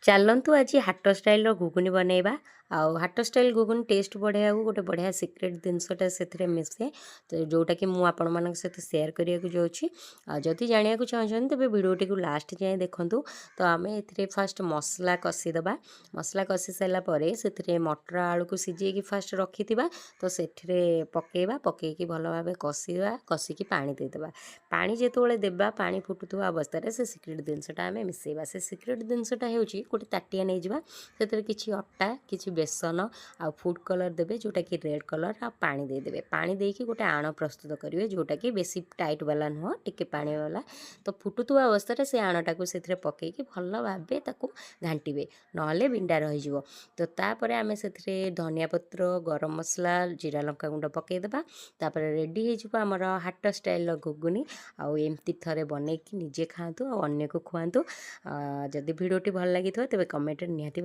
ଚାଲନ୍ତୁ ଆଜି ହାଟ ଷ୍ଟାଇଲ୍ର ଘୁଗୁନି ବନେଇବା। ଆଉ ହାଟ ଷ୍ଟାଇଲ୍ ଘୁଗୁନି ଟେଷ୍ଟ ବଢ଼େଇବାକୁ ଗୋଟେ ବଢ଼ିଆ ସିକ୍ରେଟ୍ ଜିନିଷଟା ସେଥିରେ ମିଶେ, ତ ଯେଉଁଟାକି ମୁଁ ଆପଣମାନଙ୍କ ସହିତ ସେୟାର କରିବାକୁ ଯାଉଛି। ଆଉ ଯଦି ଜାଣିବାକୁ ଚାହୁଁଛନ୍ତି ତେବେ ଭିଡ଼ିଓଟିକୁ ଲାଷ୍ଟ ଯାଏଁ ଦେଖନ୍ତୁ। ତ ଆମେ ଏଥିରେ ଫାଷ୍ଟ ମସଲା କଷିଦେବା। ମସଲା କଷି ସାରିଲା ପରେ ସେଥିରେ ମଟର ଆଳୁକୁ ସିଝେଇକି ଫାଷ୍ଟ ରଖିଥିବା, ତ ସେଥିରେ ପକାଇବା। ପକାଇକି ଭଲ ଭାବେ କଷିବା, କଷିକି ପାଣି ଦେଇଦେବା। ପାଣି ଯେତେବେଳେ ଦେବା, ପାଣି ଫୁଟୁଥିବା ଅବସ୍ଥାରେ ସେ ସିକ୍ରେଟ୍ ଜିନିଷଟା ଆମେ ମିଶାଇବା। ସେ ସିକ୍ରେଟ୍ ଜିନିଷଟା ହେଉଛି ଗୋଟେ ତାଟିଆ ନେଇଯିବା, ସେଥିରେ କିଛି ଅଟା, କିଛି ବେସନ ଆଉ ଫୁଡ଼୍ କଲର୍ ଦେବେ, ଯେଉଁଟାକି ରେଡ଼୍ କଲର୍, ଆଉ ପାଣି ଦେଇଦେବେ। ପାଣି ଦେଇକି ଗୋଟେ ଆଣ ପ୍ରସ୍ତୁତ କରିବେ, ଯେଉଁଟାକି ବେଶୀ ଟାଇଟ୍ ବାଲା ନୁହଁ, ଟିକେ ପାଣି ବାଲା। ତ ଫୁଟୁଥିବା ଅବସ୍ଥାରେ ସେ ଆଣଟାକୁ ସେଥିରେ ପକାଇକି ଭଲ ଭାବେ ତାକୁ ଘାଣ୍ଟିବେ, ନହେଲେ ବିଣ୍ଡା ରହିଯିବ। ତ ତାପରେ ଆମେ ସେଥିରେ ଧନିଆ ପତ୍ର, ଗରମ ମସଲା, ଜିରା ଲଙ୍କା ଗୁଣ୍ଡ ପକାଇଦେବା। ତାପରେ ରେଡ଼ି ହେଇଯିବ ଆମର ହାଟ ଷ୍ଟାଇଲ୍ର ଘୁଗୁନି। ଆଉ ଏମିତି ଥରେ ବନେଇକି ନିଜେ ଖାଆନ୍ତୁ ଆଉ ଅନ୍ୟକୁ ଖୁଆନ୍ତୁ। ଯଦି ଭିଡ଼ିଓଟି ଭଲ ଲାଗିଥିବ ତେବେ କମେଣ୍ଟରେ ନିହାତି